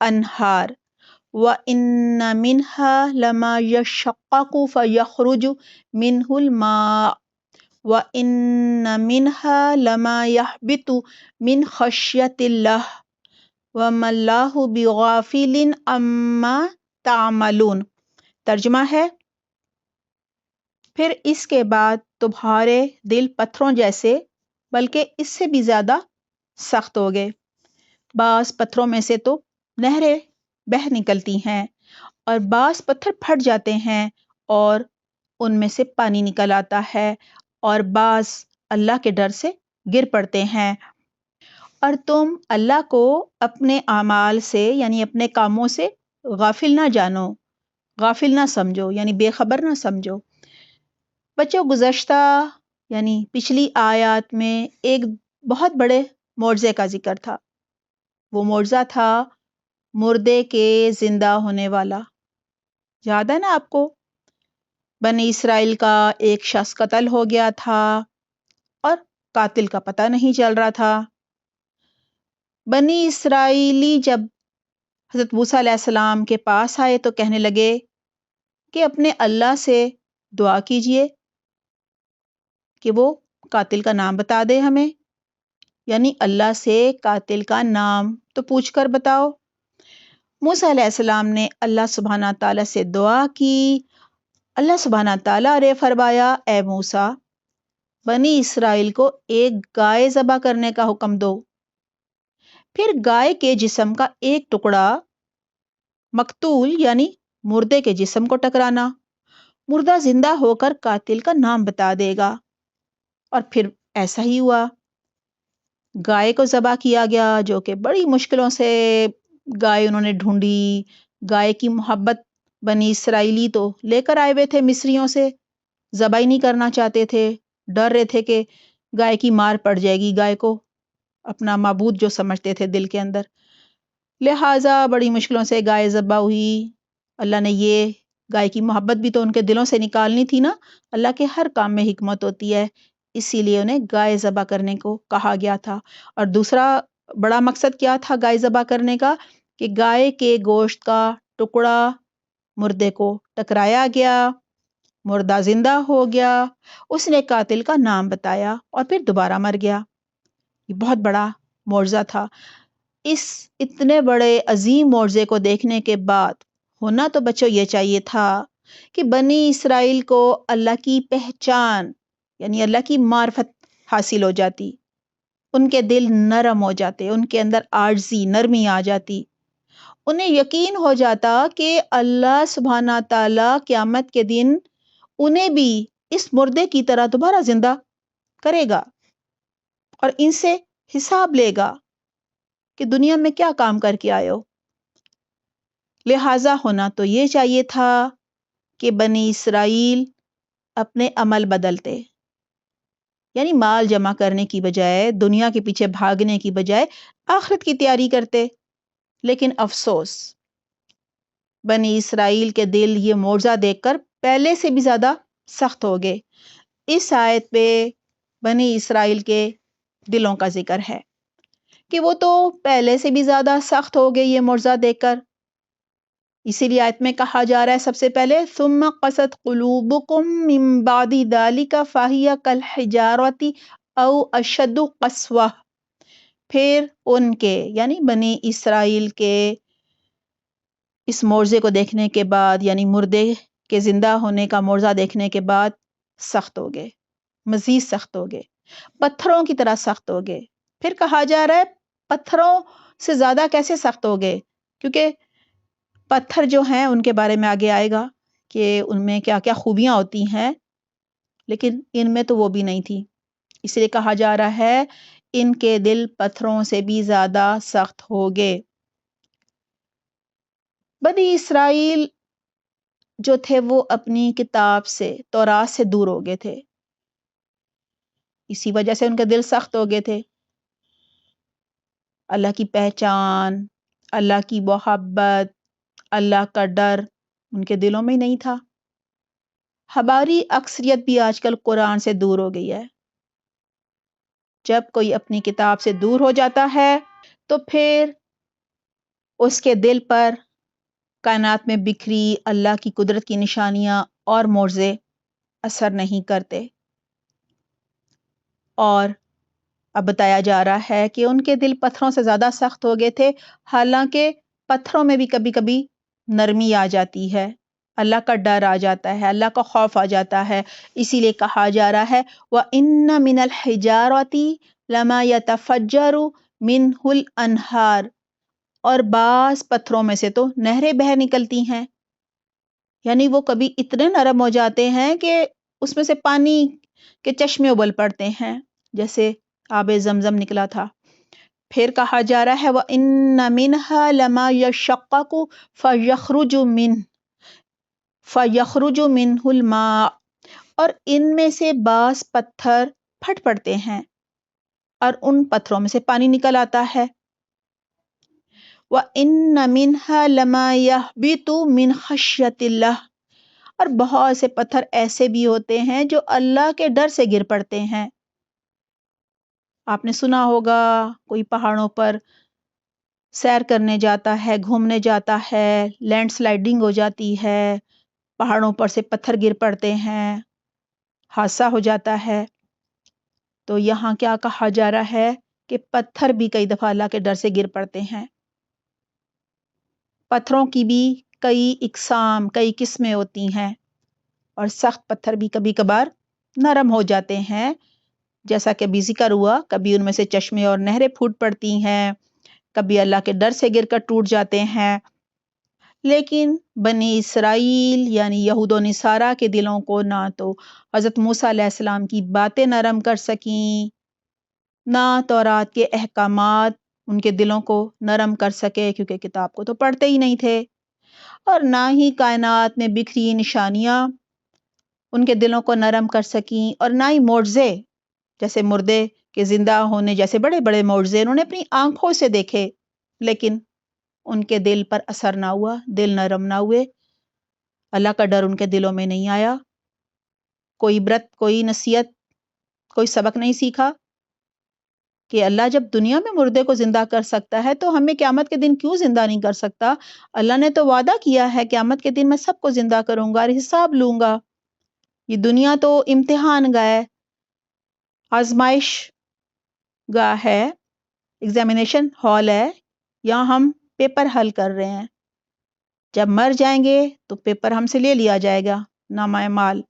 انہار وَإِنَّ مِنْهَا لَمَا يَشَّقَّقُ فَيَخْرُجُ مِنْهُ الْمَاءُ وَإِنَّ مِنْهَا لَمَا يَهْبِطُ مِنْ خَشْيَةِ اللَّهِ وَمَا اللَّهُ بِغَافِلٍ عَمَّا تَعْمَلُونَ۔ ترجمہ ہے، پھر اس کے بعد تمہارے دل پتھروں جیسے بلکہ اس سے بھی زیادہ سخت ہو گئے۔ بعض پتھروں میں سے تو نہریں بہہ نکلتی ہیں اور بعض پتھر پھٹ جاتے ہیں اور ان میں سے پانی نکل آتا ہے اور بعض اللہ کے ڈر سے گر پڑتے ہیں، اور تم اللہ کو اپنے اعمال سے یعنی اپنے کاموں سے غافل نہ جانو، غافل نہ سمجھو یعنی بے خبر نہ سمجھو۔ بچوں، گزشتہ یعنی پچھلی آیات میں ایک بہت بڑے معجزے کا ذکر تھا۔ وہ معجزہ تھا مردے کے زندہ ہونے والا۔ یاد ہے نا آپ کو؟ بنی اسرائیل کا ایک شخص قتل ہو گیا تھا اور قاتل کا پتہ نہیں چل رہا تھا۔ بنی اسرائیلی جب حضرت موسیٰ علیہ السلام کے پاس آئے تو کہنے لگے کہ اپنے اللہ سے دعا کیجئے کہ وہ قاتل کا نام بتا دے ہمیں، یعنی اللہ سے قاتل کا نام تو پوچھ کر بتاؤ۔ موسیٰ علیہ السلام نے اللہ سبحانہ تعالیٰ سے دعا کی۔ اللہ سبحانہ تعالیٰ نے فرمایا، اے موسیٰ، بنی اسرائیل کو ایک گائے ذبح کرنے کا حکم دو، پھر گائے کے جسم کا ایک ٹکڑا مقتول یعنی مردے کے جسم کو ٹکرانا، مردہ زندہ ہو کر قاتل کا نام بتا دے گا۔ اور پھر ایسا ہی ہوا، گائے کو ذبح کیا گیا، جو کہ بڑی مشکلوں سے گائے انہوں نے ڈھونڈی۔ گائے کی محبت بنی اسرائیلی تو لے کر آئے ہوئے تھے مصریوں سے، ذبح ہی نہیں کرنا چاہتے تھے، ڈر رہے تھے کہ گائے کی مار پڑ جائے گی گائے کو، اپنا معبود جو سمجھتے تھے دل کے اندر۔ لہٰذا بڑی مشکلوں سے گائے ذبح ہوئی۔ اللہ نے یہ گائے کی محبت بھی تو ان کے دلوں سے نکالنی تھی نا۔ اللہ کے ہر کام میں حکمت ہوتی ہے، اسی لیے انہیں گائے ذبح کرنے کو کہا گیا تھا۔ اور دوسرا بڑا مقصد کیا تھا گائے ذبح کرنے کا، کہ گائے کے گوشت کا ٹکڑا مردے کو ٹکرایا گیا، مردہ زندہ ہو گیا، اس نے قاتل کا نام بتایا اور پھر دوبارہ مر گیا۔ یہ بہت بڑا معجزہ تھا۔ اس اتنے بڑے عظیم معجزے کو دیکھنے کے بعد ہونا تو بچوں یہ چاہیے تھا کہ بنی اسرائیل کو اللہ کی پہچان یعنی اللہ کی معرفت حاصل ہو جاتی، ان کے دل نرم ہو جاتے، ان کے اندر عاجزی نرمی آ جاتی، انہیں یقین ہو جاتا کہ اللہ سبحانہ تعالیٰ قیامت کے دن انہیں بھی اس مردے کی طرح دوبارہ زندہ کرے گا اور ان سے حساب لے گا کہ دنیا میں کیا کام کر کے آئے ہو۔ لہٰذا ہونا تو یہ چاہیے تھا کہ بنی اسرائیل اپنے عمل بدلتے، یعنی مال جمع کرنے کی بجائے، دنیا کے پیچھے بھاگنے کی بجائے آخرت کی تیاری کرتے۔ لیکن افسوس، بنی اسرائیل کے دل یہ معجزہ دیکھ کر پہلے سے بھی زیادہ سخت ہو گئے۔ اس آیت پہ بنی اسرائیل کے دلوں کا ذکر ہے کہ وہ تو پہلے سے بھی زیادہ سخت ہو گئے یہ معجزہ دیکھ کر۔ اسی لیے آیت میں کہا جا رہا ہے سب سے پہلے ثم قست قلوبکم من بعد ذلک فہی کالحجارۃ او اشد قسوہ، پھر ان کے یعنی بنی اسرائیل کے اس معجزے کو دیکھنے کے بعد یعنی مردے کے زندہ ہونے کا معجزہ دیکھنے کے بعد سخت ہو گئے، مزید سخت ہو گئے، پتھروں کی طرح سخت ہو گئے۔ پھر کہا جا رہا ہے پتھروں سے زیادہ کیسے سخت ہو گئے، کیونکہ پتھر جو ہیں ان کے بارے میں آگے آئے گا کہ ان میں کیا کیا خوبیاں ہوتی ہیں، لیکن ان میں تو وہ بھی نہیں تھی، اس لیے کہا جا رہا ہے ان کے دل پتھروں سے بھی زیادہ سخت ہو گئے۔ بنی اسرائیل جو تھے وہ اپنی کتاب سے تورات سے دور ہو گئے تھے، اسی وجہ سے ان کے دل سخت ہو گئے تھے۔ اللہ کی پہچان، اللہ کی محبت، اللہ کا ڈر ان کے دلوں میں ہی نہیں تھا۔ ہماری اکثریت بھی آج کل قرآن سے دور ہو گئی ہے۔ جب کوئی اپنی کتاب سے دور ہو جاتا ہے تو پھر اس کے دل پر کائنات میں بکھری اللہ کی قدرت کی نشانیاں اور معجزے اثر نہیں کرتے. اور اب بتایا جا رہا ہے کہ ان کے دل پتھروں سے زیادہ سخت ہو گئے تھے، حالانکہ پتھروں میں بھی کبھی کبھی نرمی آ جاتی ہے، اللہ کا ڈر آ جاتا ہے، اللہ کا خوف آ جاتا ہے. اسی لیے کہا جا رہا ہے وَإِنَّ مِنَ الْحِجَارَةِ لَمَا يَتَفَجَّرُ مِنْهُ الْأَنْهَارُ، اور بعض پتھروں میں سے تو نہریں بہہ نکلتی ہیں. یعنی وہ کبھی اتنے نرم ہو جاتے ہیں کہ اس میں سے پانی کے چشمے ابل پڑتے ہیں، جیسے آب زمزم نکلا تھا. پھر کہا جا رہا ہے وَإِنَّ مِنْهَا لَمَا يَشَّقَّقُ فَيَخْرُجُ مِنْهُ الْمَاءُ، اور ان میں سے بعض پتھر پھٹ پڑتے ہیں اور ان پتھروں میں سے پانی نکل آتا ہے. وَإِنَّ مِنْهَا لَمَا يَهْبِطُ مِنْ خَشْيَةِ اللَّهِ، اور بہت سے پتھر ایسے بھی ہوتے ہیں جو اللہ کے ڈر سے گر پڑتے ہیں. آپ نے سنا ہوگا کوئی پہاڑوں پر سیر کرنے جاتا ہے، گھومنے جاتا ہے، لینڈ سلائڈنگ ہو جاتی ہے، پہاڑوں پر سے پتھر گر پڑتے ہیں، حادثہ ہو جاتا ہے. تو یہاں کیا کہا جا رہا ہے کہ پتھر بھی کئی دفعہ اللہ کے ڈر سے گر پڑتے ہیں. پتھروں کی بھی کئی اقسام، کئی قسمیں ہوتی ہیں، اور سخت پتھر بھی کبھی کبھار نرم ہو جاتے ہیں، جیسا کہ ابھی ذکر ہوا. کبھی ان میں سے چشمے اور نہریں پھوٹ پڑتی ہیں، کبھی اللہ کے ڈر سے گر کر ٹوٹ جاتے ہیں. لیکن بنی اسرائیل یعنی یہود و نصارہ کے دلوں کو نہ تو حضرت موسیٰ علیہ السلام کی باتیں نرم کر سکیں، نہ تورات کے احکامات ان کے دلوں کو نرم کر سکے، کیونکہ کتاب کو تو پڑھتے ہی نہیں تھے، اور نہ ہی کائنات میں بکھری نشانیاں ان کے دلوں کو نرم کر سکیں، اور نہ ہی معجزے جیسے مردے کے زندہ ہونے جیسے بڑے بڑے معجزے انہوں نے اپنی آنکھوں سے دیکھے، لیکن ان کے دل پر اثر نہ ہوا، دل نرم نہ ہوئے، اللہ کا ڈر ان کے دلوں میں نہیں آیا، کوئی عبرت، کوئی نصیحت، کوئی سبق نہیں سیکھا کہ اللہ جب دنیا میں مردے کو زندہ کر سکتا ہے تو ہمیں قیامت کے دن کیوں زندہ نہیں کر سکتا. اللہ نے تو وعدہ کیا ہے قیامت کے دن میں سب کو زندہ کروں گا اور حساب لوں گا. یہ دنیا تو امتحان گاہ ہے، آزمائش گاہ ہے، ایگزامینیشن ہال ہے، یہاں ہم پیپر حل کر رہے ہیں. جب مر جائیں گے تو پیپر ہم سے لے لیا جائے گا، نامہ اعمال،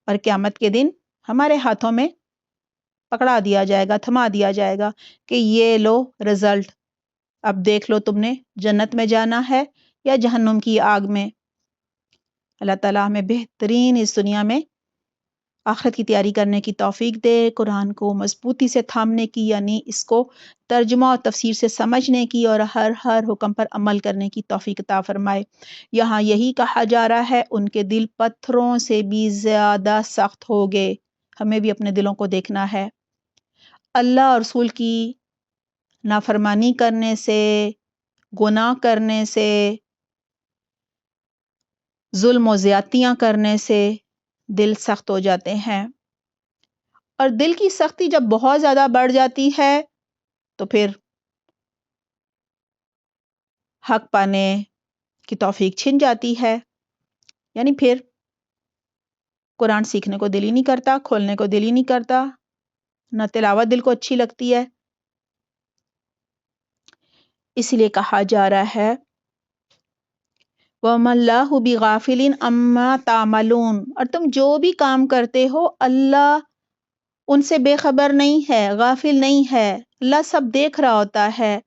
اور قیامت کے دن ہمارے ہاتھوں میں پکڑا دیا جائے گا، تھما دیا جائے گا کہ یہ لو رزلٹ، اب دیکھ لو تم نے جنت میں جانا ہے یا جہنم کی آگ میں. اللہ تعالیٰ ہمیں بہترین اس دنیا میں آخرت کی تیاری کرنے کی توفیق دے، قرآن کو مضبوطی سے تھامنے کی، یعنی اس کو ترجمہ اور تفسیر سے سمجھنے کی اور ہر حکم پر عمل کرنے کی توفیق عطا فرمائے. یہاں یہی کہا جا رہا ہے ان کے دل پتھروں سے بھی زیادہ سخت ہو گئے. ہمیں بھی اپنے دلوں کو دیکھنا ہے. اللہ اور رسول کی نافرمانی کرنے سے، گناہ کرنے سے، ظلم و زیادتیاں کرنے سے دل سخت ہو جاتے ہیں، اور دل کی سختی جب بہت زیادہ بڑھ جاتی ہے تو پھر حق پانے کی توفیق چھن جاتی ہے. یعنی پھر قرآن سیکھنے کو دل ہی نہیں کرتا، کھولنے کو دل ہی نہیں کرتا، نہ تلاوت دل کو اچھی لگتی ہے. اس لیے کہا جا رہا ہے وَمَا اللَّهُ بِغَافِلٍ عَمَّا تَعْمَلُونَ، اور تم جو بھی کام کرتے ہو اللہ ان سے بے خبر نہیں ہے، غافل نہیں ہے. اللہ سب دیکھ رہا ہوتا ہے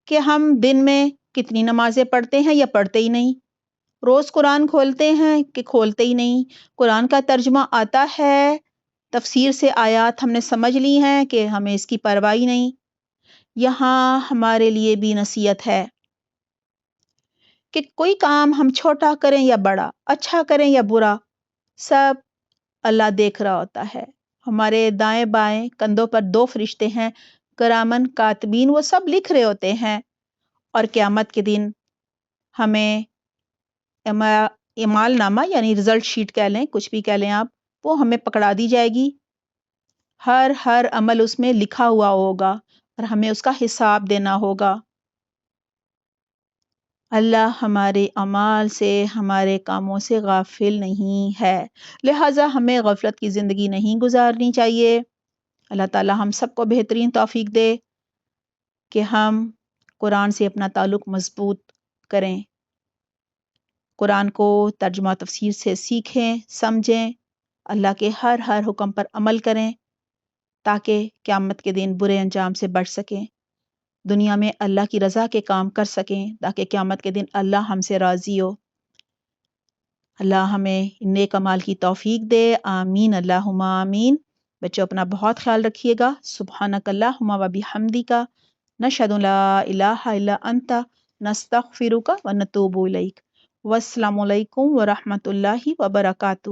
کہ ہم دن میں کتنی نمازیں پڑھتے ہیں یا پڑھتے ہی نہیں، روز قرآن کھولتے ہیں کہ کھولتے ہی نہیں، قرآن کا ترجمہ آتا ہے، تفسیر سے آیات ہم نے سمجھ لی ہیں کہ ہمیں اس کی پرواہ ہی نہیں. یہاں ہمارے لیے بھی نصیحت ہے کہ کوئی کام ہم چھوٹا کریں یا بڑا، اچھا کریں یا برا، سب اللہ دیکھ رہا ہوتا ہے. ہمارے دائیں بائیں کندھوں پر 2 فرشتے ہیں، کرامن کاتبین، وہ سب لکھ رہے ہوتے ہیں، اور قیامت کے دن ہمیں اعمال نامہ یعنی رزلٹ شیٹ کہہ لیں، کچھ بھی کہہ لیں آپ، وہ ہمیں پکڑا دی جائے گی. ہر عمل اس میں لکھا ہوا ہوگا اور ہمیں اس کا حساب دینا ہوگا. اللہ ہمارے اعمال سے، ہمارے کاموں سے غافل نہیں ہے، لہٰذا ہمیں غفلت کی زندگی نہیں گزارنی چاہیے۔ اللہ تعالی ہم سب کو بہترین توفیق دے کہ ہم قرآن سے اپنا تعلق مضبوط کریں، قرآن کو ترجمہ تفسیر سے سیکھیں، سمجھیں، اللہ کے ہر حکم پر عمل کریں تاکہ قیامت کے دن برے انجام سے بچ سکیں، دنیا میں اللہ کی رضا کے کام کر سکیں تاکہ قیامت کے دن اللہ ہم سے راضی ہو۔ اللہ ہمیں نیک اعمال کی توفیق دے، آمین اللہم آمین۔ بچوں اپنا بہت خیال رکھیے گا۔ سبحانک اللہم و بحمدک، نشہد ان لا الہ الا انت، نستغفرک و نتوب الیک۔ والسلام علیکم ورحمۃ اللہ وبرکاتہ۔